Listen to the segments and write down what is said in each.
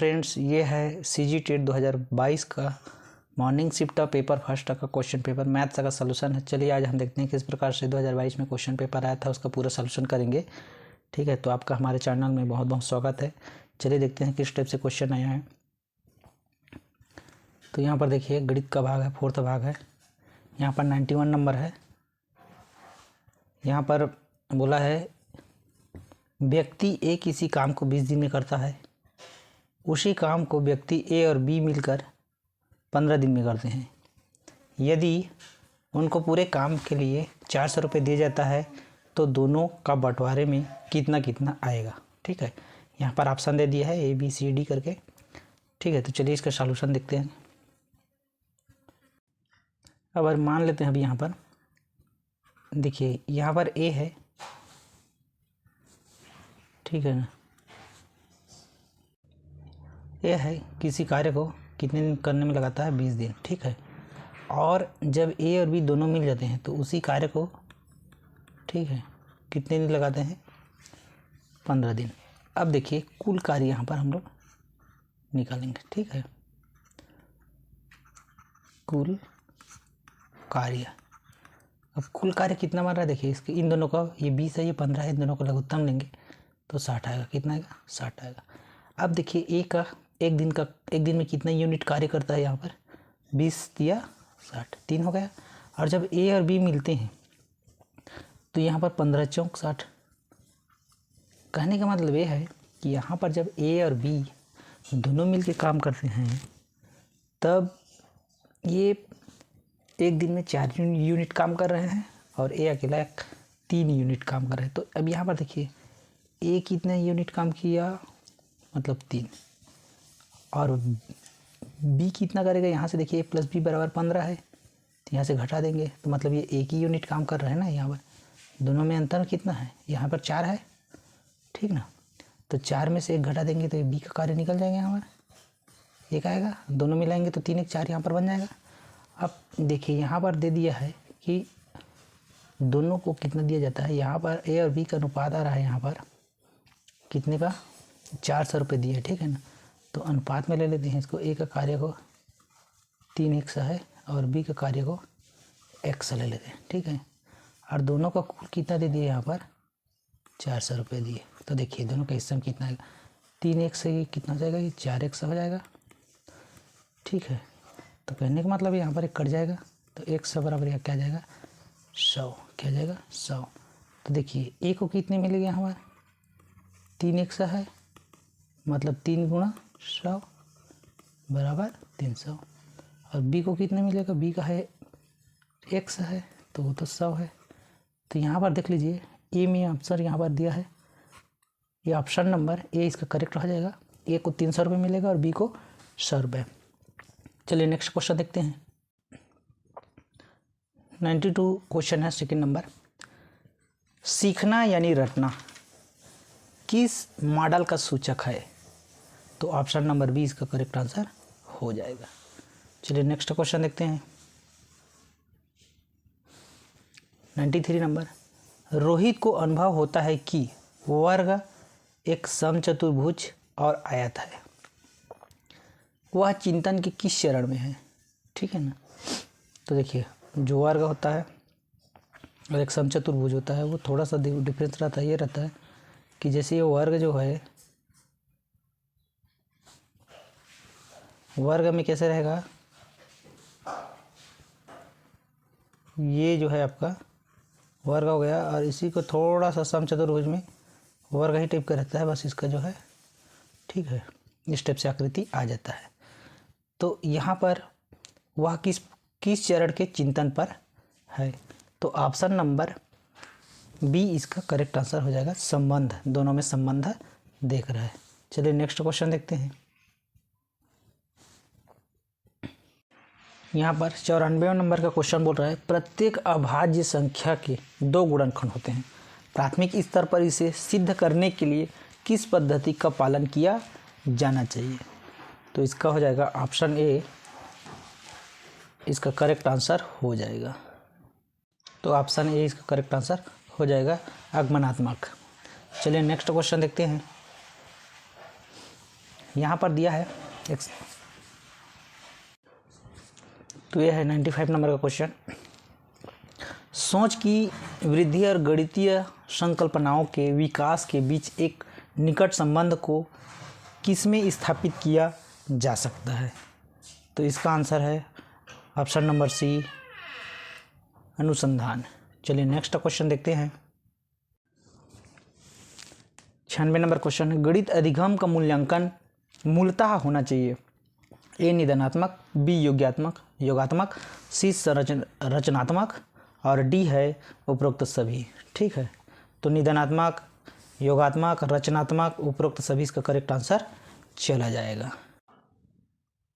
Friends, ये है CG TET 2022 का मॉर्निंग शिफ्ट का पेपर फर्स्ट का क्वेश्चन पेपर मैथ्स का सलूशन है। चलिए आज हम देखते हैं किस प्रकार से 2022 में क्वेश्चन पेपर आया था, उसका पूरा सलूशन करेंगे। ठीक है, तो आपका हमारे चैनल में बहुत बहुत स्वागत है। चलिए देखते हैं किस टाइप से क्वेश्चन आया है। तो यहाँ पर देखिए गणित का भाग है, फोर्थ भाग है। यहाँ पर 91 नंबर है। यहाँ पर बोला है व्यक्ति ए किसी काम को 20 दिन में करता है, उसी काम को व्यक्ति ए और बी मिलकर 15 दिन में करते हैं। यदि उनको पूरे काम के लिए 400 रुपये दिया जाता है तो दोनों का बंटवारे में कितना कितना आएगा। ठीक है, यहाँ पर ऑप्शन दे दिया है ABCD करके। ठीक है, तो चलिए इसका सॉल्यूशन देखते हैं। अब मान लेते हैं अभी यहाँ पर देखिए, यहाँ पर A है, ठीक है ना। A है किसी कार्य को कितने दिन करने में लगाता है, 20 दिन। ठीक है, और जब A और B दोनों मिल जाते हैं तो उसी कार्य को, ठीक है, कितने दिन लगाते हैं, 15 दिन। अब देखिए कुल कार्य यहाँ पर हम लोग निकालेंगे। ठीक है, कुल कार्य। अब कुल कार्य कितना बन रहा है देखिए, इसके इन दोनों का, ये 20 है, ये 15 है, इन दोनों का लघुत्तम लेंगे तो 60 आएगा। कितना आएगा, 60 आएगा। अब देखिए A का एक दिन में कितना यूनिट कार्य करता है, यहाँ पर 20 दिया 60, 3 हो गया। और जब A और B मिलते हैं तो यहाँ पर 15 चौक 60। कहने का मतलब ये है कि यहाँ पर जब A और B दोनों मिलके काम करते हैं तब ये एक दिन में 4 यूनिट काम कर रहे हैं और A अकेला 3 यूनिट काम कर रहे हैं। तो अब यहाँ पर देखिए A कितने यूनिट काम किया, मतलब 3, और B कितना करेगा, यहाँ से देखिए A + B = 15 है, तो यहाँ से घटा देंगे तो मतलब ये एक ही यूनिट काम कर रहे हैं ना। यहाँ पर दोनों में अंतर कितना है, यहाँ पर 4 है, ठीक ना। तो 4 में से 1 घटा देंगे तो ये B का कार्य निकल जाएगा, यहाँ पर 1 आएगा, दोनों मिलाएंगे तो 3 1 4 यहाँ पर बन जाएगा। अब देखिए यहाँ पर दे दिया है कि दोनों को कितना दिया जाता है, यहाँ पर A और B का अनुपात आ रहा है, यहाँ पर कितने का, 400 रुपये दिए, ठीक है ना। तो अनुपात में ले लेते हैं इसको, A का कार्य को 3x है और B का कार्य को x ले लेते हैं, ठीक है। और दोनों का कुल कितना दे दिए, यहाँ पर 400 रुपये दिए। तो देखिए दोनों का हिस्सा में कितना आएगा, 3x से ये कितना हो जाएगा, ये 4x हो जाएगा, ठीक है। तो कहने का मतलब यहाँ पर एक कट जाएगा तो x बराबर यहाँ क्या जाएगा, 100, क्या जाएगा 100। तो देखिए A को कितने मिलेगा, यहाँ पर 3x है, मतलब 3 × 100 बराबर 300। और B को कितने मिलेगा, B का है x है तो वो तो 100 है। तो यहाँ पर देख लीजिए A में आंसर यहाँ पर दिया है, ये ऑप्शन नंबर A इसका करेक्ट हो जाएगा। A को 300 रुपये मिलेगा और B को 100 रुपये। चलिए नेक्स्ट क्वेश्चन देखते हैं। 92 क्वेश्चन है, सेकंड नंबर। सीखना यानी रटना किस मॉडल का सूचक है, तो ऑप्शन नंबर B इसका करेक्ट आंसर हो जाएगा। चलिए नेक्स्ट क्वेश्चन देखते हैं। 93 नंबर। रोहित को अनुभव होता है कि वर्ग एक समचतुर्भुज और आयत है, वह चिंतन के किस चरण में है, ठीक है ना। तो देखिए जो वर्ग होता है और एक समचतुर्भुज होता है वो थोड़ा सा डिफरेंस रहता है। ये रहता है कि जैसे ये वर्ग जो है, वर्ग में कैसे रहेगा, ये जो है आपका वर्ग हो गया और इसी को थोड़ा सा समचतुर्भुज में वर्ग ही टाइप का रहता है, बस इसका जो है, ठीक है, इस टाइप से आकृति आ जाता है। तो यहाँ पर वह किस चरण के चिंतन पर है, तो ऑप्शन नंबर B इसका करेक्ट आंसर हो जाएगा। संबंध, दोनों में संबंध देख रहा है। चलिए नेक्स्ट क्वेश्चन देखते हैं। यहाँ पर 94 नंबर का क्वेश्चन बोल रहा है प्रत्येक अभाज्य संख्या के 2 गुणनखंड होते हैं, प्राथमिक स्तर पर इसे सिद्ध करने के लिए किस पद्धति का पालन किया जाना चाहिए, तो इसका हो जाएगा ऑप्शन A इसका करेक्ट आंसर हो जाएगा। तो ऑप्शन A इसका करेक्ट आंसर हो जाएगा, आगमनात्मक। चलिए नेक्स्ट क्वेश्चन देखते हैं। यहाँ पर दिया है तो यह है 95 नंबर का क्वेश्चन। सोच की वृद्धि और गणितीय संकल्पनाओं के विकास के बीच एक निकट संबंध को किसमें स्थापित किया जा सकता है? तो इसका आंसर है ऑप्शन नंबर सी, अनुसंधान। चलिए नेक्स्ट क्वेश्चन देखते हैं। 96 नंबर क्वेश्चन है, गणित अधिगम का मूल्यांकन मूलतः होना चाहिए ए निदानात्मक, बी योगात्मक, सी रचनात्मक और डी है उपरोक्त सभी। ठीक है, तो निदानात्मक, योगात्मक, रचनात्मक, उपरोक्त सभी इसका करेक्ट आंसर चला जाएगा।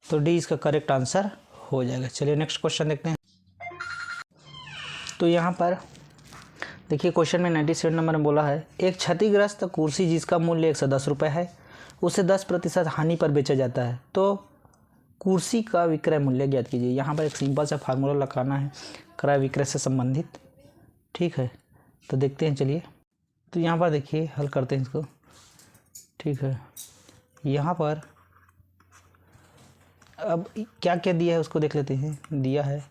तो डी इसका करेक्ट आंसर हो जाएगा। चलिए नेक्स्ट क्वेश्चन देखते हैं। तो यहाँ पर देखिए क्वेश्चन में 97 नंबर में बोला है, एक क्षतिग्रस्त कुर्सी जिसका मूल्य 110 रुपये है उसे 10% हानि पर बेचा जाता है, तो कुर्सी का विक्रय मूल्य ज्ञात कीजिए। यहाँ पर एक सिंपल सा फार्मूला लगाना है क्रय विक्रय से संबंधित। ठीक है, तो देखते हैं। चलिए तो यहाँ पर देखिए हल करते हैं इसको। ठीक है, यहाँ पर अब क्या क्या दिया है उसको देख लेते हैं। दिया है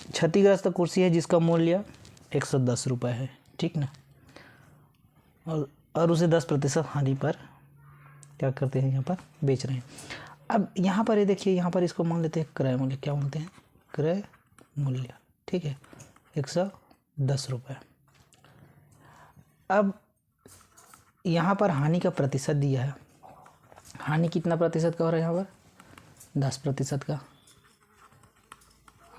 क्षतिग्रस्त कुर्सी है जिसका मूल्य 110 रुपये है। ठीक ना, और उसे 10% हानि पर क्या करते हैं, यहाँ पर बेच रहे हैं। अब यहाँ पर ये देखिए, यहाँ पर इसको मान लेते हैं क्रय मूल्य। क्या बोलते हैं? क्रय मूल्य। ठीक है, 110 रुपये। अब यहाँ पर हानि का प्रतिशत दिया है। हानि कितना प्रतिशत का हो रहा है? यहाँ पर 10% का,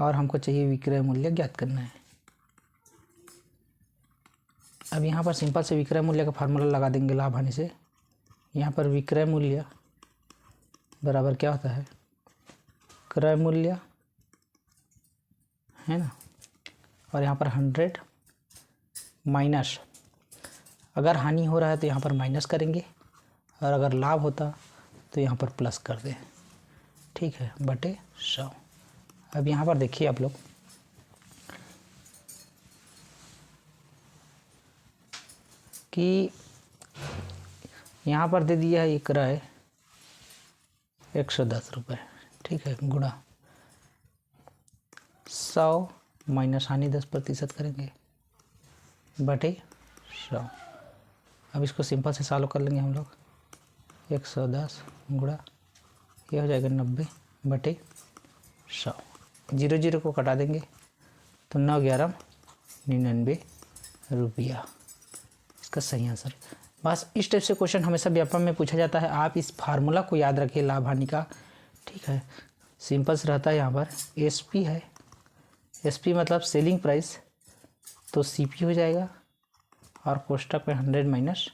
और हमको चाहिए विक्रय मूल्य ज्ञात करना है। अब यहाँ पर सिंपल से विक्रय मूल्य का फार्मूला लगा देंगे लाभ हानि से। यहाँ पर विक्रय मूल्य बराबर क्या होता है? क्रय मूल्य, है ना, और यहाँ पर 100 माइनस, अगर हानि हो रहा है तो यहाँ पर माइनस करेंगे, और अगर लाभ होता तो यहाँ पर प्लस कर दें। ठीक है, बटे 100। अब यहाँ पर देखिए आप लोग, कि यहाँ पर दे दिया है ये क्रय 110 रुपये। ठीक है, गुणा 100 माइनस हानि 10% करेंगे बटे 100। अब इसको सिंपल से सॉल्व कर लेंगे हम लोग। 110 गुणा ये हो जाएगा 90 बटे 100। 0 को कटा देंगे तो 9 11 99 रुपया इसका सही आंसर। बस इस टाइप से क्वेश्चन हमेशा व्यापम में पूछा जाता है। आप इस फार्मूला को याद रखिए लाभ हानि का। ठीक है, सिंपल से रहता है। यहाँ पर एसपी है, एसपी मतलब सेलिंग प्राइस, तो सीपी हो जाएगा, और कोष्टक में 100 माइनस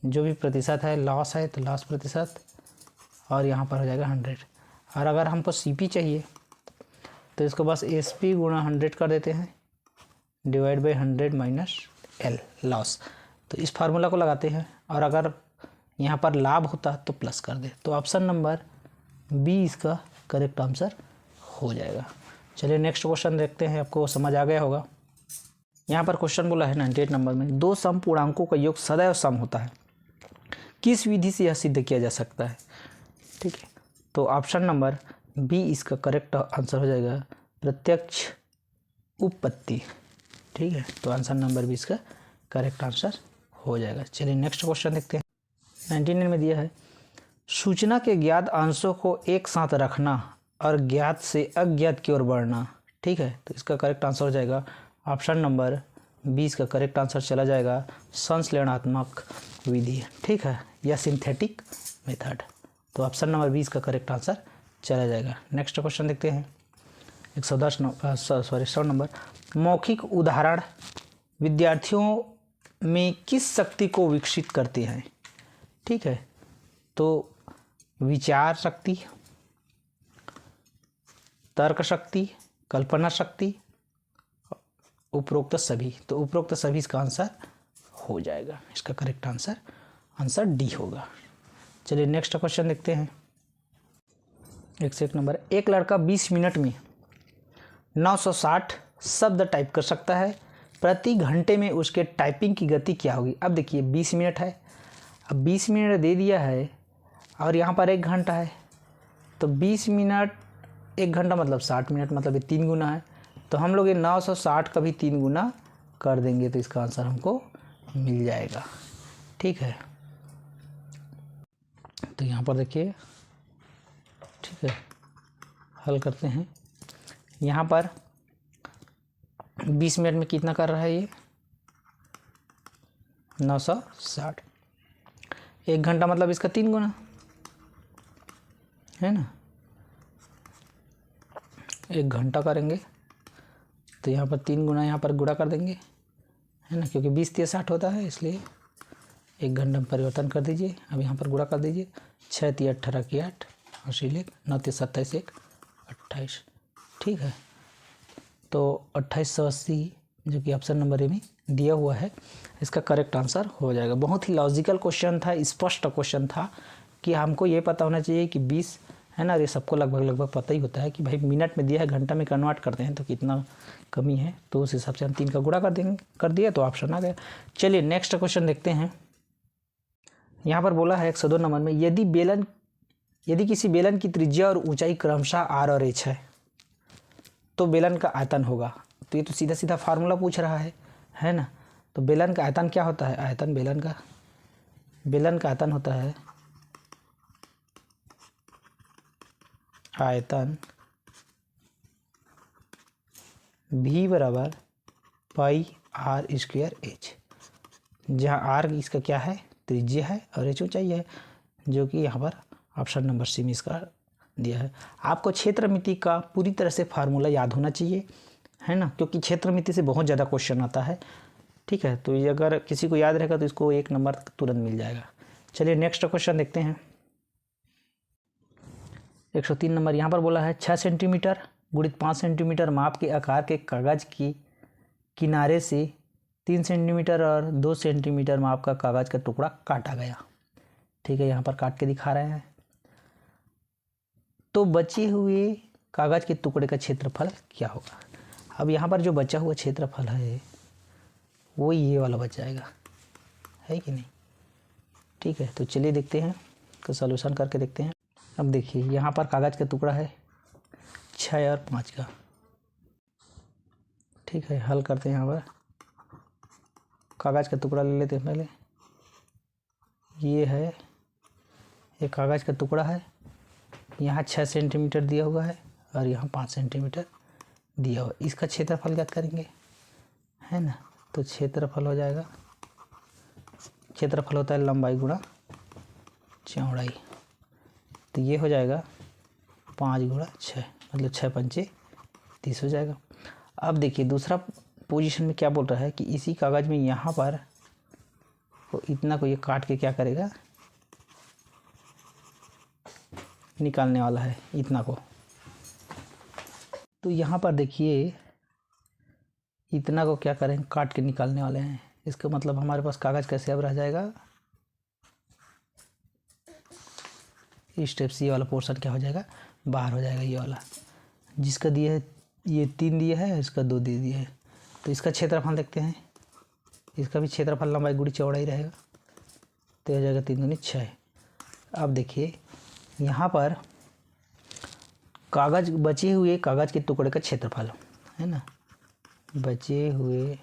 जो भी प्रतिशत है, लॉस है तो लॉस प्रतिशत, और यहाँ पर हो जाएगा 100। और अगर हमको सीपी चाहिए तो इसको बस एसपी गुणा 100 कर देते हैं, divide by 100 minus L loss. तो इस फार्मूला को लगाते हैं, और अगर यहाँ पर लाभ होता तो प्लस कर दे। तो ऑप्शन नंबर बी इसका करेक्ट आंसर हो जाएगा। चलिए नेक्स्ट क्वेश्चन देखते हैं, आपको समझ आ गया होगा। यहाँ पर क्वेश्चन बोला है 98 नंबर में, दो सम पूर्णांकों का योग सदैव सम होता है, किस विधि से यह सिद्ध किया जा सकता है? ठीक है, तो ऑप्शन नंबर बी इसका करेक्ट आंसर हो जाएगा, प्रत्यक्ष उपपत्ति। ठीक है, तो आंसर नंबर बी इसका करेक्ट आंसर हो जाएगा। चलिए नेक्स्ट क्वेश्चन देखते हैं। 99 में दिया है, सूचना के ज्ञात अंशों को एक साथ रखना और ज्ञात से अज्ञात की ओर बढ़ना। ठीक है, तो इसका करेक्ट आंसर हो जाएगा ऑप्शन नंबर 20 का करेक्ट आंसर चला जाएगा संश्लेषणात्मक विधि। ठीक है, या सिंथेटिक मेथड। तो ऑप्शन नंबर 20 का करेक्ट आंसर चला जाएगा। नेक्स्ट क्वेश्चन देखते हैं 100 नंबर, मौखिक उदाहरण विद्यार्थियों में किस शक्ति को विकसित करते हैं? ठीक है, तो विचार शक्ति, तर्क शक्ति, कल्पना शक्ति, उपरोक्त सभी। तो उपरोक्त सभी इसका आंसर हो जाएगा। इसका करेक्ट आंसर डी होगा। चलिए नेक्स्ट क्वेश्चन देखते हैं 101 नंबर, एक लड़का 20 मिनट में 960 शब्द टाइप कर सकता है, प्रति घंटे में उसके टाइपिंग की गति क्या होगी। अब देखिए 20 मिनट है, अब 20 मिनट दे दिया है और यहाँ पर 1 घंटा है, तो 20 मिनट 1 घंटा मतलब 60 मिनट, मतलब ये 3 गुना है। तो हम लोग ये 960 का भी 3 गुना कर देंगे तो इसका आंसर हमको मिल जाएगा। ठीक है, तो यहाँ पर देखिए, ठीक है, हल करते हैं। यहाँ पर 20 मिनट में कितना कर रहा है ये, 960। 1 घंटा मतलब इसका 3 गुना है ना, 1 घंटा करेंगे तो यहाँ पर 3 गुना यहाँ पर गुणा कर देंगे, है ना, क्योंकि 20 × 60 होता है, इसलिए 1 घंटा में परिवर्तन कर दीजिए। अब यहाँ पर गुणा कर दीजिए, 6 × 18 = 8 और सीले 9 × 27 = 28। ठीक है, तो 2880 जो कि ऑप्शन नंबर ए में दिया हुआ है, इसका करेक्ट आंसर हो जाएगा। बहुत ही लॉजिकल क्वेश्चन था, स्पष्ट क्वेश्चन था कि हमको ये पता होना चाहिए कि 20 है ना, ये सबको लगभग पता ही होता है कि भाई मिनट में दिया है, घंटा में कन्वर्ट करते हैं तो कितना कमी है, तो उस हिसाब से हम 3 का गुणा कर दिए तो ऑप्शन आ गया। चलिए नेक्स्ट क्वेश्चन देखते हैं। यहाँ पर बोला है 102 नंबर में, यदि किसी बेलन की त्रिज्या और ऊंचाई क्रमशः r और h है तो बेलन का आयतन होगा। तो ये तो सीधा सीधा फार्मूला पूछ रहा है ना। तो बेलन का आयतन क्या होता है, आयतन बेलन का आयतन होता है आयतन v = πr²h, जहाँ r इसका क्या है, त्रिज्या है और h ऊंचाई है, जो कि यहाँ पर ऑप्शन नंबर सी में इसका दिया है। आपको क्षेत्रमिति का पूरी तरह से फार्मूला याद होना चाहिए, है ना, क्योंकि क्षेत्रमिति से बहुत ज़्यादा क्वेश्चन आता है। ठीक है, तो ये अगर किसी को याद रहेगा तो इसको 1 नंबर तुरंत मिल जाएगा। चलिए नेक्स्ट क्वेश्चन देखते हैं। 103 नंबर यहाँ पर बोला है 6 सेंटीमीटर × 5 सेंटीमीटर माप के आकार के कागज़ की किनारे से 3 सेंटीमीटर और 2 सेंटीमीटर माप का कागज़ का टुकड़ा काटा गया। ठीक है, यहाँ पर काट के दिखा रहे हैं। तो बचे हुए कागज़ के टुकड़े का क्षेत्रफल क्या होगा। अब यहाँ पर जो बचा हुआ क्षेत्रफल है वो ये वाला बच जाएगा, है कि नहीं। ठीक है, तो चलिए देखते हैं, तो सॉल्यूशन करके देखते हैं। अब देखिए यहाँ पर कागज़ का टुकड़ा है 6 और 5 का। ठीक है, हल करते हैं। यहाँ पर कागज़ का टुकड़ा ले लेते हैं पहले। ये है एक कागज़ का टुकड़ा है, यहाँ 6 सेंटीमीटर दिया हुआ है और यहाँ 5 सेंटीमीटर दिया हुआ है। इसका क्षेत्रफल ज्ञात करेंगे, है ना। तो क्षेत्रफल हो जाएगा, क्षेत्रफल होता है लंबाई गुणा चौड़ाई, तो ये हो जाएगा 5 × 6 मतलब 6 × 5 = 30 हो जाएगा। अब देखिए दूसरा पोजीशन में क्या बोल रहा है कि इसी कागज़ में यहाँ पर वो इतना को ये काट के क्या करेगा, निकालने वाला है इतना को। तो यहाँ पर देखिए इतना को क्या करें, काट के निकालने वाले हैं। इसका मतलब हमारे पास कागज़ कैसे अब रह जाएगा, इस स्टेप से ये वाला पोर्शन क्या हो जाएगा, बाहर हो जाएगा। ये वाला जिसका दिया है ये 3 दिया है, इसका 2 दे दिया है। तो इसका क्षेत्रफल देखते हैं, इसका भी क्षेत्रफल लंबाई गुणी चौड़ाई रहेगा, तो हो जाएगा 3 × 6। अब देखिए यहाँ पर कागज़ बचे हुए कागज़ के टुकड़े का क्षेत्रफल है ना, बचे हुए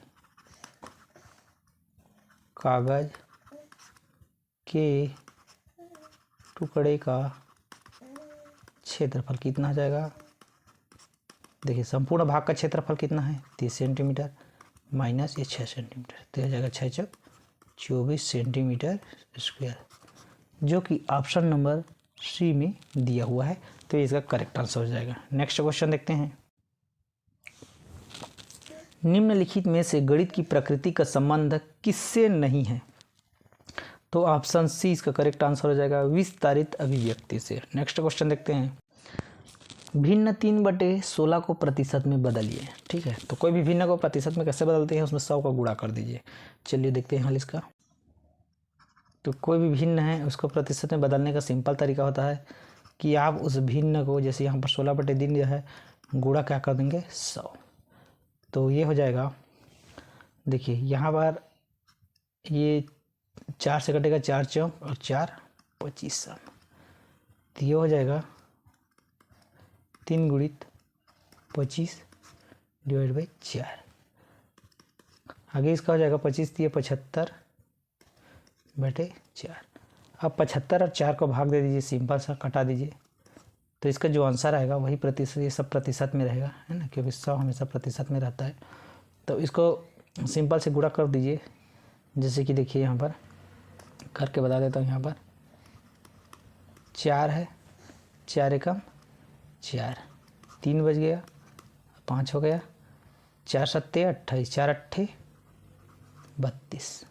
कागज़ के टुकड़े का क्षेत्रफल कितना हो जाएगा। देखिए संपूर्ण भाग का क्षेत्रफल कितना है, 30 सेंटीमीटर माइनस ये 6 सेंटीमीटर, तो हो जाएगा 6 × 24 सेंटीमीटर स्क्वायर, जो कि ऑप्शन नंबर सी में दिया हुआ है। तो इसका करेक्ट आंसर हो जाएगा। नेक्स्ट क्वेश्चन देखते हैं। निम्नलिखित में से गणित की प्रकृति का संबंध किससे नहीं है। तो ऑप्शन सी इसका करेक्ट आंसर हो जाएगा, विस्तारित अभिव्यक्ति से। नेक्स्ट क्वेश्चन देखते हैं। भिन्न 3/16 को प्रतिशत में बदलिए। ठीक है, तो कोई भी भिन्न को प्रतिशत में कैसे बदलते हैं, उसमें 100 का गुणा कर दीजिए। चलिए देखते हैं हल इसका। तो कोई भी भिन्न है उसको प्रतिशत में बदलने का सिंपल तरीका होता है कि आप उस भिन्न को, जैसे यहाँ पर 16/3 जो है, गुणा क्या कर देंगे 100। तो ये हो जाएगा देखिए यहाँ पर ये 4 से कटेगा, 4 चौक और 4 25 तो ये हो जाएगा 3 गुणित 25 डिवाइड बाई 4। आगे इसका हो जाएगा 25 दिए 75 बटे 4। अब 75 और 4 को भाग दे दीजिए, सिंपल सा कटा दीजिए, तो इसका जो आंसर आएगा वही प्रतिशत, ये सब प्रतिशत में रहेगा, है ना, क्योंकि 100 हमेशा प्रतिशत में रहता है। तो इसको सिंपल से गुणा कर दीजिए, जैसे कि देखिए यहाँ पर करके बता देता हूँ। यहाँ पर 4 है, 4 एकम 4, 3 बच गया, 5 हो गया, 4 सत्ते 28, 4 अट्ठे 32।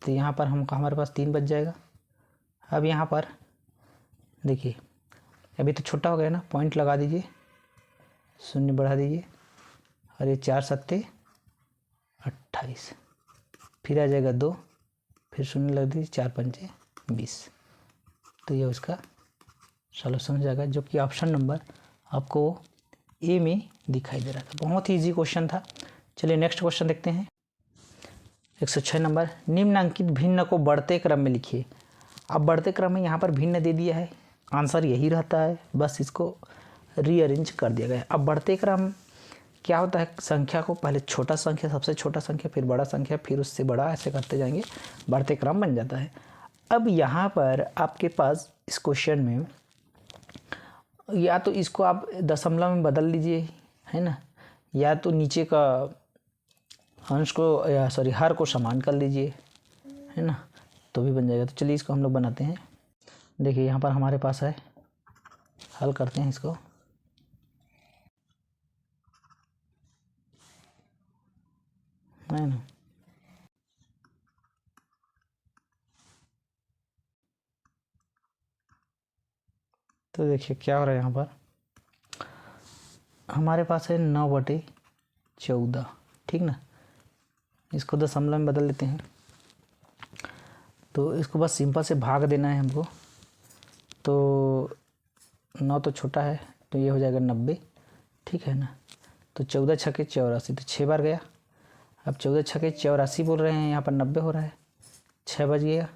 तो यहाँ पर हमारे पास 3 बच जाएगा। अब यहाँ पर देखिए अभी तो छोटा हो गया ना, पॉइंट लगा दीजिए, शून्य बढ़ा दीजिए, और ये 4 सत्ते 28, फिर आ जाएगा 2, फिर शून्य लग दीजिए, 4 पंचे 20। तो ये उसका सॉल्यूशन हो जाएगा, जो कि ऑप्शन नंबर आपको ए में दिखाई दे रहा था। बहुत ही ईजी क्वेश्चन था। चलिए नेक्स्ट क्वेश्चन देखते हैं। 106 नंबर, निम्नलिखित भिन्न को बढ़ते क्रम में लिखिए। अब बढ़ते क्रम में यहाँ पर भिन्न दे दिया है, आंसर यही रहता है, बस इसको रीअरेंज कर दिया गया है। अब बढ़ते क्रम क्या होता है, संख्या को पहले छोटा संख्या, सबसे छोटा संख्या, फिर बड़ा संख्या, फिर उससे बड़ा, ऐसे करते जाएंगे, बढ़ते क्रम बन जाता है। अब यहाँ पर आपके पास इस क्वेश्चन में या तो इसको आप दशमलव में बदल लीजिए, है ना, या तो नीचे का अंश को या सॉरी हर को समान कर लीजिए, है ना, तो भी बन जाएगा। तो चलिए इसको हम लोग बनाते हैं। देखिए यहाँ पर हमारे पास है, हल करते हैं इसको। है ना, तो देखिए क्या हो रहा है, यहाँ पर हमारे पास है 9/14, ठीक ना, इसको दशमलव में बदल लेते हैं। तो इसको बस सिंपल से भाग देना है हमको। तो 9 तो छोटा है, तो ये हो जाएगा 90, ठीक है ना। तो 14 छके 84, तो 6 बार गया। अब 14 छके 84 बोल रहे हैं, यहाँ पर 90 हो रहा है, 6 बज गया,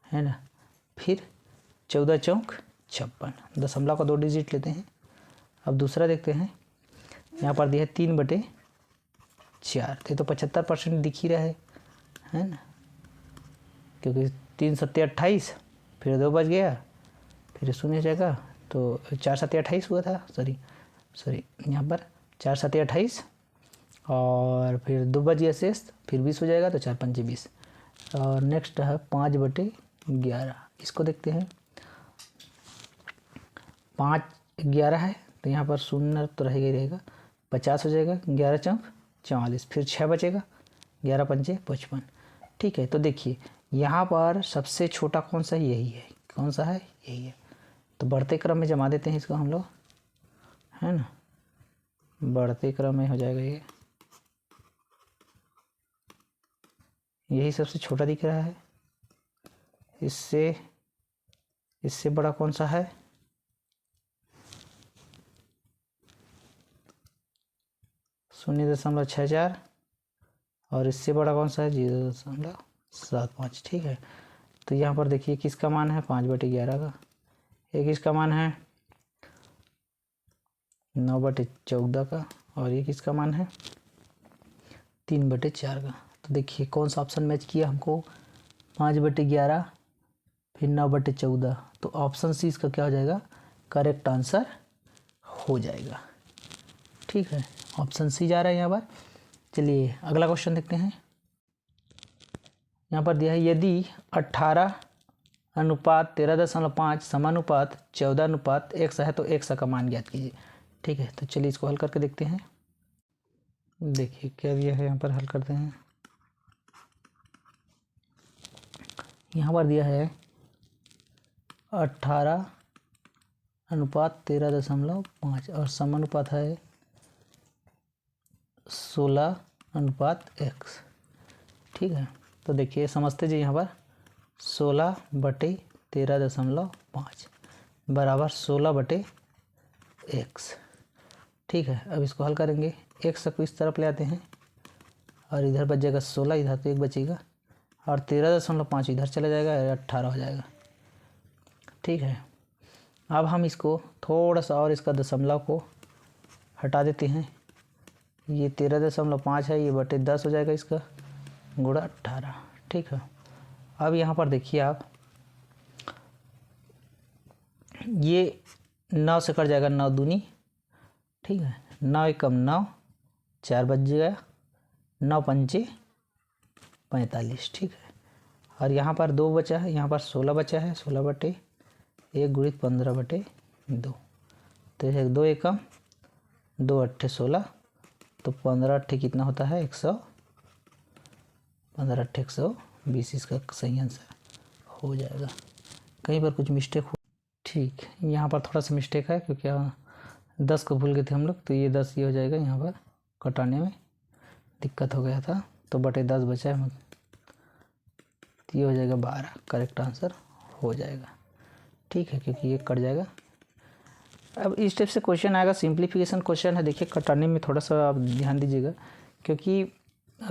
है ना। फिर 14 चौक 56, दशमलव का 2 डिजिट लेते हैं। अब दूसरा देखते हैं, यहाँ पर दिया है 3/4, तो 75% दिख ही रहा है ना, क्योंकि 3 सत्ते 28, फिर 2 बज गया, फिर शून्य जाएगा, तो 4 सत्ते 28 हुआ था, सॉरी यहाँ पर 4 सत्ते 28 और फिर 2 बज गया शेष, फिर 20 हो जाएगा, तो 4 पंचे 20। और नेक्स्ट है 5/11, इसको देखते हैं। 5 11 है, तो यहाँ पर शून्य तो रहेगा ही रहेगा, 50 हो जाएगा, 11 चौक 44, फिर 6 बचेगा, 11 पंचे 55, ठीक है। तो देखिए यहाँ पर सबसे छोटा कौन सा है, यही है, कौन सा है, यही है। तो बढ़ते क्रम में जमा देते हैं इसको हम लोग, है ना, बढ़ते क्रम में हो जाएगा ये, यही सबसे छोटा दिख रहा है। इससे बड़ा कौन सा है, 0.64, और इससे बड़ा कौन सा है, 0.75, ठीक है। तो यहाँ पर देखिए किसका मान है, 5/11 का, एक इसका मान है 9/14 का, और ये किसका मान है 3/4 का। तो देखिए कौन सा ऑप्शन मैच किया हमको, 5/11 फिर 9/14, तो ऑप्शन सी इसका क्या हो जाएगा, करेक्ट आंसर हो जाएगा, ठीक है, ऑप्शन सी जा रहा है यहाँ पर। चलिए अगला क्वेश्चन देखते हैं। यहाँ पर दिया है, यदि 18:13.5 समानुपात 14:1 है, तो 1 का मान ज्ञात कीजिए, ठीक है। तो चलिए इसको हल करके देखते हैं। देखिए क्या दिया है, यहाँ पर हल करते हैं। यहाँ पर दिया है 18:13.5 और समानुपात है 16:x, ठीक है। तो देखिए समझते जी, यहाँ पर 16/13.5 बराबर 16/x, ठीक है। अब इसको हल करेंगे, x को इस तरफ ले आते हैं और इधर बच जाएगा 16, इधर तो 1 बचेगा और 13.5 इधर चला जाएगा, 18 हो जाएगा। ठीक है, अब हम इसको थोड़ा सा और इसका दशमलव को हटा देते हैं। ये 13.5 है, ये बटे 10 हो जाएगा इसका, गुणा 18। ठीक है, अब यहाँ पर देखिए आप, ये 9 से कट जाएगा, 9 दूनी। ठीक है, 9 एकम 9, 4 बच जाएगा, 9 पंचे 45। ठीक है, और यहाँ पर 2 बचा है, यहाँ पर 16 बचा है, 16 बटे 1 गुणित 15 बटे 2। तो 2 एकम 2 अट्ठे 16, तो 15 अट्ठे कितना होता है 100, 15 अट्ठे 120, इसका सही आंसर हो जाएगा। कहीं पर कुछ मिस्टेक हो, ठीक, यहाँ पर थोड़ा सा मिस्टेक है क्योंकि 10 को भूल गए थे हम लोग, तो ये 10 ये हो जाएगा, यहाँ पर कटाने में दिक्कत हो गया था, तो बटे 10 बचा है, तो ये हो जाएगा 12, करेक्ट आंसर हो जाएगा। ठीक है, क्योंकि ये कट जाएगा। अब इस टाइप से क्वेश्चन आएगा, सिंप्लीफिकेशन क्वेश्चन है। देखिए कटाने में थोड़ा सा आप ध्यान दीजिएगा, क्योंकि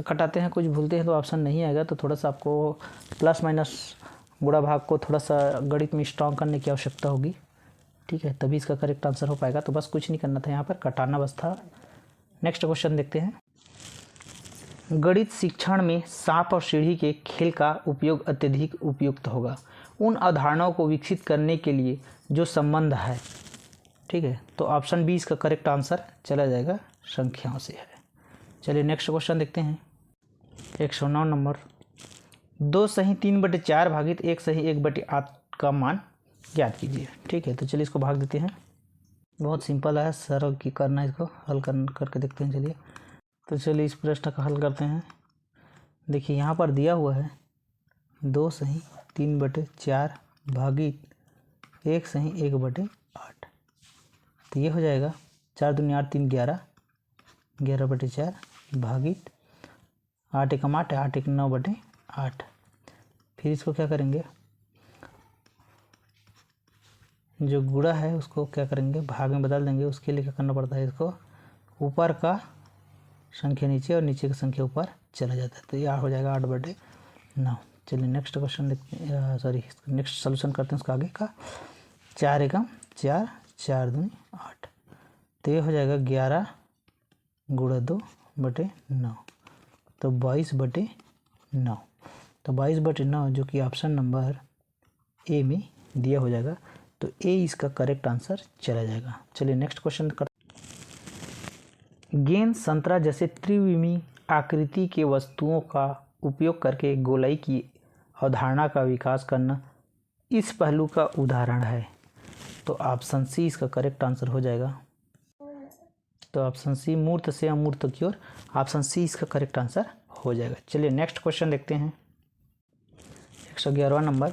कटाते हैं कुछ भूलते हैं तो ऑप्शन नहीं आएगा, तो थोड़ा सा आपको प्लस माइनस गुणा भाग को थोड़ा सा गणित में स्ट्रॉन्ग करने की आवश्यकता होगी। ठीक है, तभी इसका करेक्ट आंसर हो पाएगा। तो बस कुछ नहीं करना था, यहाँ पर कटाना बस था। नेक्स्ट क्वेश्चन देखते हैं। गणित शिक्षण में सांप और सीढ़ी के खेल का उपयोग अत्यधिक उपयुक्त होगा उन अवधारणाओं को विकसित करने के लिए जो संबंध है। ठीक है, तो ऑप्शन बी इसका करेक्ट आंसर चला जाएगा, संख्याओं से है। चलिए नेक्स्ट क्वेश्चन देखते हैं। 109 नंबर, 2 सही 3/4 भागित 1 सही 1/8 का मान ज्ञात कीजिए। ठीक है, तो चलिए इसको भाग देते हैं। बहुत सिंपल है, सरल की करना है, इसको हल करके देखते हैं। चलिए, तो चलिए इस प्रश्न का हल करते हैं। देखिए यहाँ पर दिया हुआ है 2 सही 3/4 भागित 1 सही 1/8, तो ये हो जाएगा 4 दूनी 8 3 11, 11/4 भागित 8 एकम 8, 8 एक 9/8। फिर इसको क्या करेंगे, जो गुणा है उसको क्या करेंगे, भाग में बदल देंगे। उसके लिए क्या करना पड़ता है, इसको ऊपर का संख्या नीचे और नीचे की संख्या ऊपर चला जाता है, तो ये हो जाएगा 8/9। चलिए नेक्स्ट क्वेश्चन देखते हैं, सॉरी नेक्स्ट सोल्यूशन करते हैं उसका आगे का। 4 एकम 4, 4 दूनी 8, तो ये हो जाएगा 11 गुणा 2/9, तो 22/9। तो 22/9 जो कि ऑप्शन नंबर ए में दिया हो जाएगा, तो ए इसका करेक्ट आंसर चला जाएगा। चलिए नेक्स्ट क्वेश्चन कर। गेंद, संतरा जैसे त्रिविमी आकृति के वस्तुओं का उपयोग करके गोलाई की अवधारणा का विकास करना इस पहलू का उदाहरण है। तो ऑप्शन सी इसका करेक्ट आंसर हो जाएगा। तो ऑप्शन सी, मूर्त से अमूर्त की ओर, ऑप्शन सी इसका करेक्ट आंसर हो जाएगा। चलिए नेक्स्ट क्वेश्चन देखते हैं। 111वां नंबर,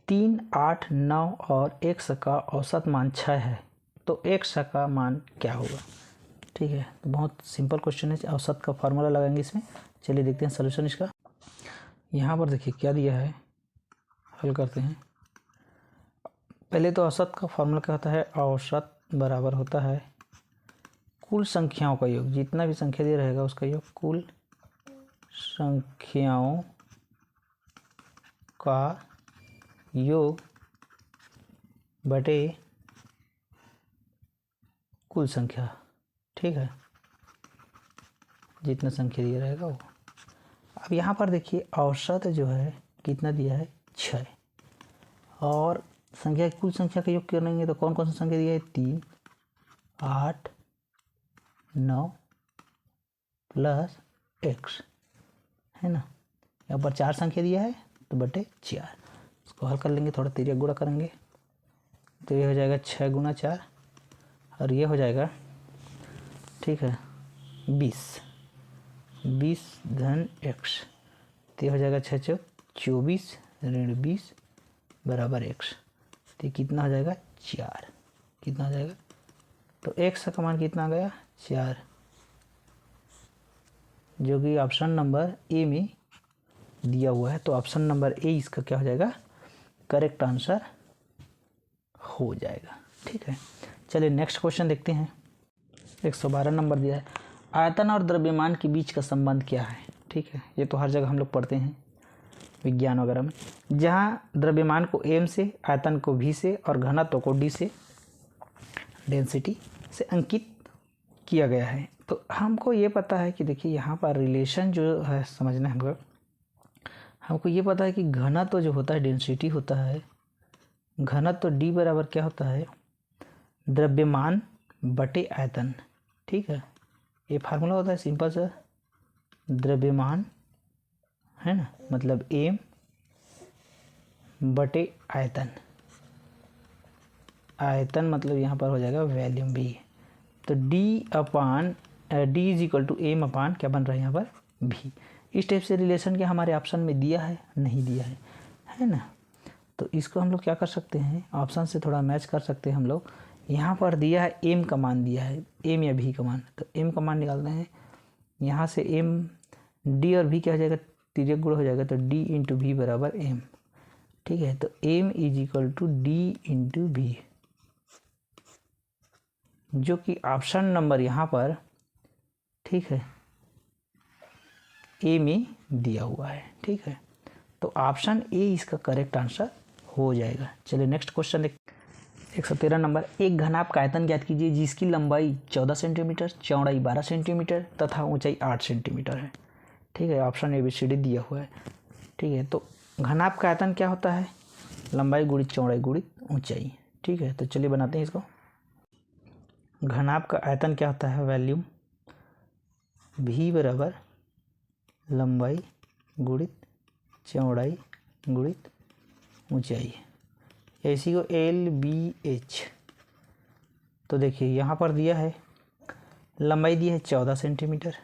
3, 8, 9 और 100 का औसत मान 6 है, तो 100 का मान क्या होगा। ठीक है, तो बहुत सिंपल क्वेश्चन है, औसत का फार्मूला लगाएंगे इसमें। चलिए देखते हैं सलूशन इसका। यहाँ पर देखिए क्या दिया है, हल करते हैं। पहले तो औसत का फार्मूला क्या होता है, औसत बराबर होता है कुल संख्याओं का योग, जितना भी संख्या दिया रहेगा उसका योग, कुल संख्याओं का योग बटे कुल संख्या। ठीक है, जितना संख्या दिया रहेगा वो। अब यहाँ पर देखिए औसत जो है कितना दिया है, 6, और संख्या कुल संख्या का योग करेंगे तो कौन कौन सा संख्या दिया है, 3, 8, 9 प्लस x, है ना। यहाँ पर 4 संख्या दिया है, तो बटे 4। इसको हल कर लेंगे, थोड़ा तिर्यक गुणा करेंगे, तो ये हो जाएगा 6 गुणा 4, और ये हो जाएगा, ठीक है, 20 धन x, तो ये हो जाएगा 6 चौक 24 ऋण 20 बराबर x, तो ये कितना हो जाएगा, 4। कितना हो जाएगा, तो x का मान कितना आ गया, 4, जो कि ऑप्शन नंबर ए में दिया हुआ है। तो ऑप्शन नंबर ए इसका क्या हो जाएगा, करेक्ट आंसर हो जाएगा। ठीक है, चलिए नेक्स्ट क्वेश्चन देखते हैं। 112 नंबर दिया है, आयतन और द्रव्यमान के बीच का संबंध क्या है। ठीक है, ये तो हर जगह हम लोग पढ़ते हैं विज्ञान वगैरह में, जहाँ द्रव्यमान को m से, आयतन को v से और घनत्व को d से, डेंसिटी से अंकित किया गया है। तो हमको ये पता है कि देखिए यहाँ पर रिलेशन जो है समझना है हमको ये पता है कि घनत्व जो होता है डेंसिटी होता है, घनत्व d बराबर क्या होता है, द्रव्यमान बटे आयतन। ठीक है, ये फार्मूला होता है सिंपल सा, द्रव्यमान है ना, मतलब m बटे आयतन, आयतन मतलब यहाँ पर हो जाएगा वॉल्यूम v। तो d is equal to m upon क्या बन रहा है यहाँ पर v। इस टाइप से रिलेशन क्या हमारे ऑप्शन में दिया है, नहीं दिया है ना। तो इसको हम लोग क्या कर सकते हैं, ऑप्शन से थोड़ा मैच कर सकते हैं हम लोग। यहाँ पर दिया है m का मान दिया है, m या v का मान, तो m का मान निकालते हैं। यहाँ से m d और v क्या हो जाएगा, तिर्यक गुण हो जाएगा, तो d इंटू v बराबर m। ठीक है, तो m is equal to d into v, जो कि ऑप्शन नंबर यहाँ पर ठीक है ए में दिया हुआ है। ठीक है, तो ऑप्शन ए इसका करेक्ट आंसर हो जाएगा। चलिए नेक्स्ट क्वेश्चन देख, 113 नंबर, एक घनाभ का आयतन ज्ञात कीजिए जिसकी लंबाई 14 सेंटीमीटर, चौड़ाई 12 सेंटीमीटर तथा ऊंचाई 8 सेंटीमीटर है। ठीक है, option A B C D दिया हुआ है। ठीक है, तो घनाभ का आयतन क्या होता है, लंबाई गुणित चौड़ाई गुणित ऊंचाई। ठीक है, तो चलिए बनाते हैं इसको। घनाभ का आयतन क्या होता है, वॉल्यूम v बराबर लंबाई गुणित चौड़ाई गुणित ऊंचाई, इसी को LBH। तो देखिए यहाँ पर दिया है लंबाई दी है 14 सेंटीमीटर,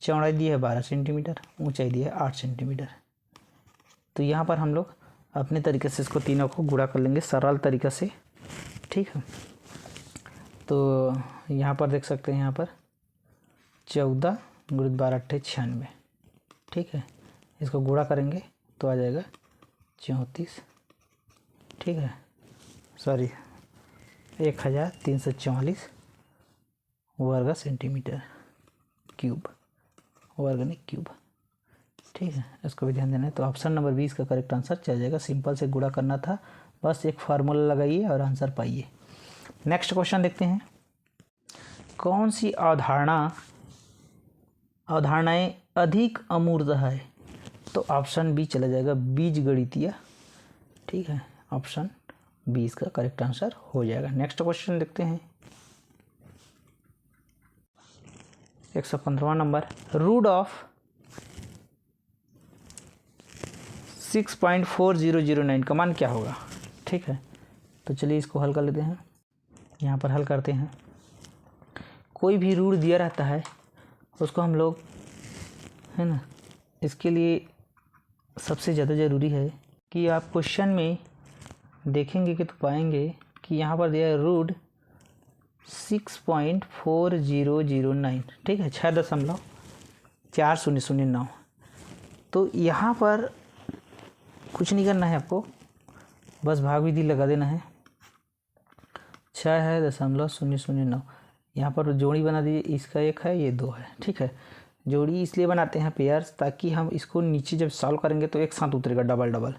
चौड़ाई दी है 12 सेंटीमीटर, ऊंचाई दी है 8 सेंटीमीटर। तो यहाँ पर हम लोग अपने तरीके से इसको तीनों को गुणा कर लेंगे सरल तरीके से। ठीक है, तो यहाँ पर देख सकते हैं, यहाँ पर 14 गुणित 12 × 96। ठीक है, इसको गुणा करेंगे तो आ जाएगा 34। ठीक है, सॉरी 1344 वर्ग सेंटीमीटर क्यूब, वर्ग नहीं क्यूब। ठीक है, इसको भी ध्यान देना है। तो ऑप्शन नंबर 20 का करेक्ट आंसर चल जाएगा। सिंपल से गुणा करना था, बस एक फार्मूला लगाइए और आंसर पाइए। नेक्स्ट क्वेश्चन देखते हैं, कौन सी अवधारणाएं अधिक अमूर्त है। तो ऑप्शन बी चला जाएगा, बीजगणितीय। ठीक है, ऑप्शन बी इसका करेक्ट आंसर हो जाएगा। नेक्स्ट क्वेश्चन देखते हैं, 115वां नंबर, रूट ऑफ 6.4009 का मान क्या होगा। ठीक है, तो चलिए इसको हल कर लेते हैं। यहाँ पर हल करते हैं, कोई भी रूट दिया रहता है उसको हम लोग है ना, इसके लिए सबसे ज़्यादा ज़रूरी है कि आप क्वेश्चन में देखेंगे कि तो पाएंगे कि यहाँ पर दिया है रूट 6.4009। ठीक है, 6.4009। तो यहाँ पर कुछ नहीं करना है आपको, बस भाग विधि लगा देना है। 6.009, यहाँ पर जोड़ी बना दीजिए, इसका एक है ये 2 है। ठीक है, जोड़ी इसलिए बनाते हैं पेयर्स, ताकि हम इसको नीचे जब सॉल्व करेंगे तो एक साथ उतरेगा डबल डबल।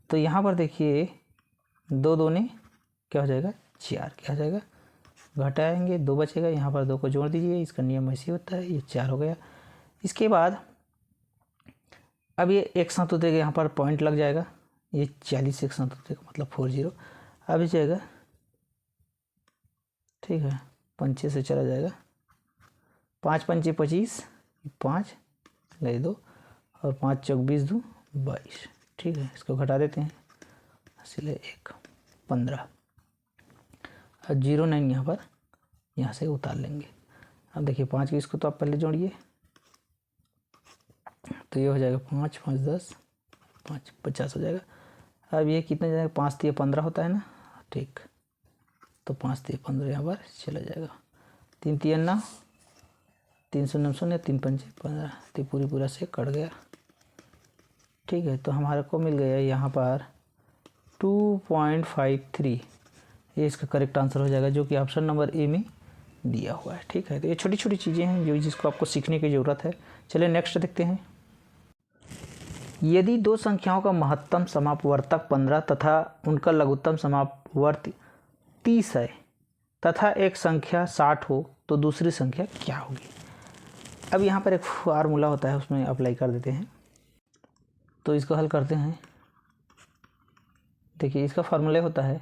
तो यहाँ पर देखिए 2 दूने क्या हो जाएगा 4, क्या हो जाएगा, घटाएंगे 2 बचेगा, यहाँ पर 2 को जोड़ दीजिए, इसका नियम ऐसे होता है, ये 4 हो गया। इसके बाद अब ये एक साथ उतरेगा, यहाँ पर पॉइंट लग जाएगा, ये 40 एक साथ उतरेगा, मतलब 40। अब ये जाएगा, ठीक है, 5 से चला जाएगा, 5 पंचे 25, 5 ले 2 और 5 चौक 20 2 22। ठीक है, इसको घटा देते हैं, इसलिए 1 15 और 09 यहाँ पर यहाँ से उतार लेंगे। अब देखिए 5 की इसको तो आप पहले जोड़िए, तो ये हो जाएगा 5 5 10 5 50 हो जाएगा। अब ये कितना जाएगा, 5 3 15 होता है ना। ठीक, तो 5 3 15 यहाँ पर चला जाएगा, 3 3 9 3 0 0 3 5 15, तो पूरा से कट गया। ठीक है, तो हमारे को मिल गया यहाँ पर 2.53, ये इसका करेक्ट आंसर हो जाएगा, जो कि ऑप्शन नंबर ए में दिया हुआ है। ठीक है, तो ये छोटी छोटी चीज़ें हैं जो जिसको आपको सीखने की ज़रूरत है। चलिए नेक्स्ट देखते हैं। यदि दो संख्याओं का महत्तम समापवर्तक 15 तथा उनका लघुत्तम समापवर्ती 30 है तथा एक संख्या 60 हो तो दूसरी संख्या क्या होगी। अब यहाँ पर एक फार्मूला होता है, उसमें अप्लाई कर देते हैं। तो इसको हल करते हैं। देखिए इसका फार्मूला होता है,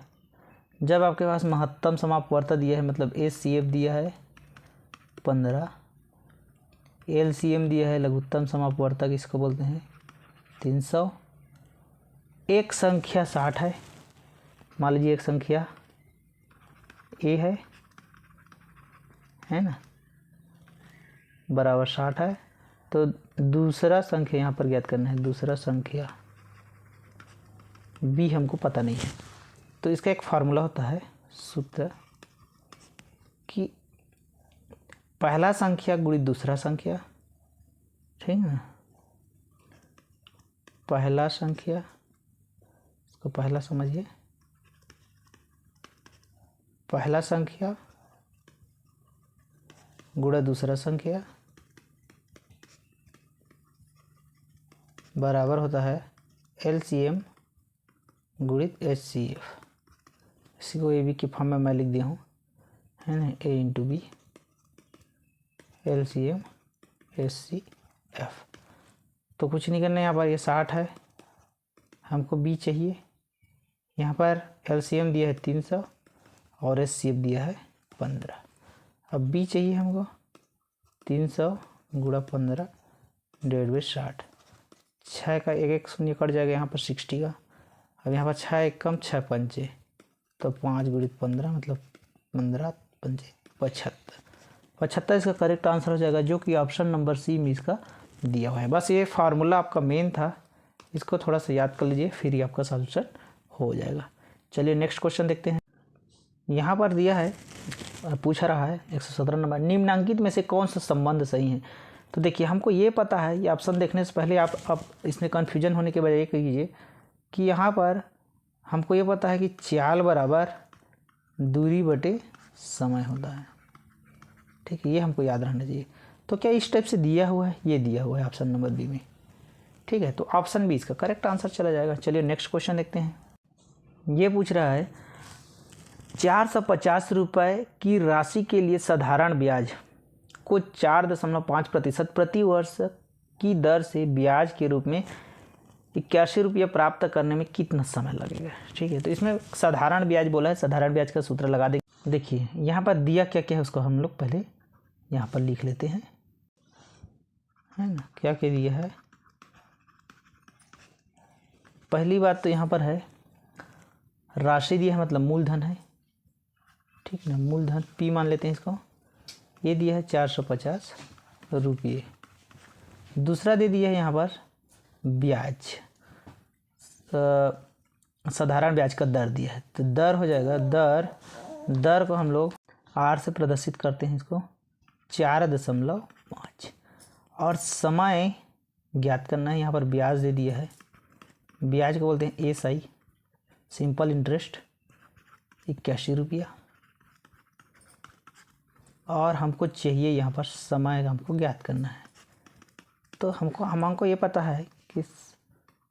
जब आपके पास महत्तम समापवर्तक दिया है, मतलब HCF दिया है 15, LCM दिया है लघुत्तम समापवर्तक, इसको बोलते हैं 300, एक संख्या 60 है, मान लीजिए एक संख्या A है ना, बराबर 60 है, तो दूसरा संख्या यहाँ पर ज्ञात करना है। दूसरा संख्या B हमको पता नहीं है, तो इसका एक फार्मूला होता है, सूत्र, कि पहला संख्या गुणित दूसरा संख्या, ठीक है ना, पहला संख्या, इसको पहला समझिए, पहला संख्या गुणा दूसरा संख्या बराबर होता है LCM गुणित HCF। इसी को AB की फॉर्म में मैं लिख दिया हूँ, है ना, A into B LCM HCF। तो कुछ नहीं करना है, यहाँ पर ये 60 है, हमको B चाहिए। यहाँ पर LCM दिया है 300 और HCF दिया है 15। अब B चाहिए हमको 300 गुणा 15 /60। 6 का एक एक शून्य कट जाएगा यहाँ पर 60 का। अब यहाँ पर 6 एक कम 6 पंचे, तो 5 गुणित 15 मतलब 15 पंचे 75। 75 इसका करेक्ट आंसर हो जाएगा, जो कि ऑप्शन नंबर C में इसका दिया हुआ है। बस ये फार्मूला आपका मेन था, इसको थोड़ा सा याद कर लीजिए, फिर ही आपका सॉल्यूशन हो जाएगा। चलिए नेक्स्ट क्वेश्चन देखते हैं। यहाँ पर दिया है, पूछा रहा है 117 नंबर, निम्नांकित में से कौन सा संबंध सही है। तो देखिए हमको ये पता है, ये ऑप्शन देखने से पहले आप इसमें कन्फ्यूजन होने के बजाय ये कीजिए कि यहाँ पर हमको ये पता है कि चाल बराबर दूरी बटे समय होता है। ठीक है, ये हमको याद रहना चाहिए। तो क्या इस टाइप से दिया हुआ है, ये दिया हुआ है ऑप्शन नंबर B में। ठीक है, तो ऑप्शन B इसका करेक्ट आंसर चला जाएगा। चलिए नेक्स्ट क्वेश्चन देखते हैं। ये पूछ रहा है 450 रुपये की राशि के लिए साधारण ब्याज को 4.5% प्रति वर्ष की दर से ब्याज के रूप में 81 रुपये प्राप्त करने में कितना समय लगेगा। ठीक है, तो इसमें साधारण ब्याज बोला है, साधारण ब्याज का सूत्र लगा देंगे। देखिए यहाँ पर दिया क्या क्या है, उसको हम लोग पहले यहाँ पर लिख लेते हैं, है ना। क्या क्या दिया है, पहली बात तो यहाँ पर है राशि दिया है, मतलब मूलधन है, ठीक ना, मूलधन P मान लेते हैं इसको। ये दिया है 450 रुपये। दूसरा दे दिया है यहाँ पर ब्याज, साधारण ब्याज का दर दिया है, तो दर हो जाएगा, दर को हम लोग R से प्रदर्शित करते हैं, इसको 4.5। और समय ज्ञात करना है, यहाँ पर ब्याज दे दिया है, ब्याज को बोलते हैं SI, सिंपल इंटरेस्ट, 81 रुपया। और हमको चाहिए यहाँ पर समय हमको ज्ञात करना है, तो हमको ये पता है कि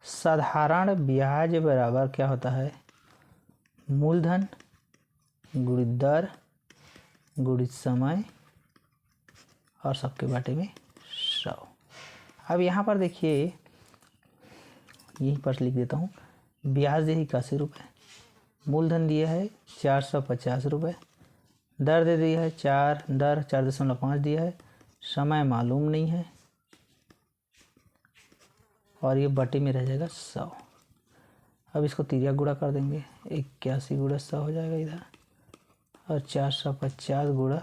साधारण ब्याज बराबर क्या होता है, मूलधन गुणित दर गुणित समय और सबके बाटे में 100। अब यहाँ पर देखिए, यहीं पर लिख देता हूँ, ब्याज दे 81 रुपये, मूलधन दिया है 450 रुपये, दर दे दिया है 4.5 दिया है, समय मालूम नहीं है, और ये बटे में रह जाएगा 100। अब इसको तिरिया गुणा कर देंगे, 81 गुणा 100 हो जाएगा इधर, और 450 गुणा,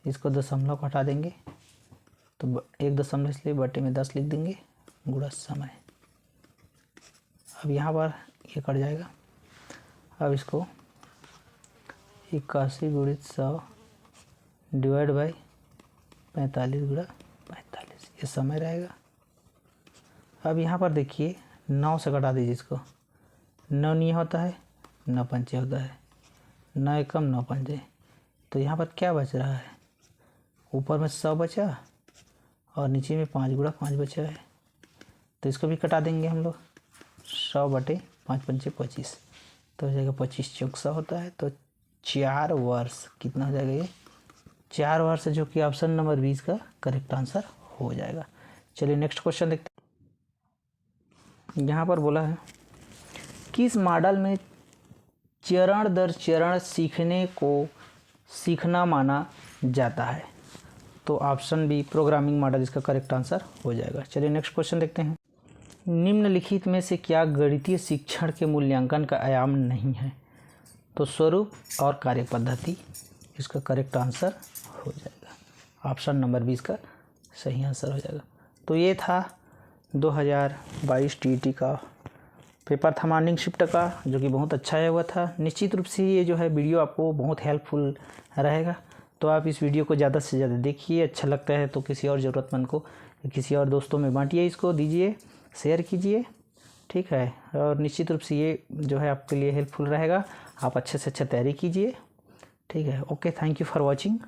इसको दशमलव हटा देंगे, तो एक दशमलव इसलिए बटे में 10 लिख देंगे, गुणा समय। अब यहाँ पर ये कट जाएगा। अब इसको 81 गुणित 100 डिवाइड बाई 45 गुणा 45, ये समय रहेगा। अब यहाँ पर देखिए 9 से घटा दीजिए इसको, 9 नहीं होता है, 9 पंचे होता है, 9 एकम 9 पंचे, तो यहाँ पर क्या बच रहा है, ऊपर में 100 बचा और नीचे में 5 गुणा 5 बचा है, तो इसको भी कटा देंगे हम लोग। 100 बटे 5 पंचे 25, तो हो जाएगा 25 चौक 100 होता है। तो 4 वर्ष कितना हो जाएगा ये, 4 वर्ष, जो कि ऑप्शन नंबर 20 का करेक्ट आंसर हो जाएगा। चलिए नेक्स्ट क्वेश्चन देखते हैं। यहाँ पर बोला है किस मॉडल में चरण दर चरण सीखने को सीखना माना जाता है, तो ऑप्शन बी प्रोग्रामिंग मॉडल इसका करेक्ट आंसर हो जाएगा। चलिए नेक्स्ट क्वेश्चन देखते हैं। निम्नलिखित में से क्या गणितीय शिक्षण के मूल्यांकन का आयाम नहीं है, तो स्वरूप और कार्य पद्धति इसका करेक्ट आंसर हो जाएगा। ऑप्शन नंबर 20 का सही आंसर हो जाएगा। तो ये था 2022 टीईटी का पेपर था मॉर्निंग शिफ्ट का, जो कि बहुत अच्छा आया हुआ था। निश्चित रूप से ये जो है वीडियो आपको बहुत हेल्पफुल रहेगा, तो आप इस वीडियो को ज़्यादा से ज़्यादा देखिए। अच्छा लगता है तो किसी और ज़रूरतमंद को, किसी और दोस्तों में बांटिए, इसको दीजिए, शेयर कीजिए, ठीक है। और निश्चित रूप से ये जो है आपके लिए हेल्पफुल रहेगा। आप अच्छे से अच्छा तैयारी कीजिए, ठीक है। Okay, thank you for watching.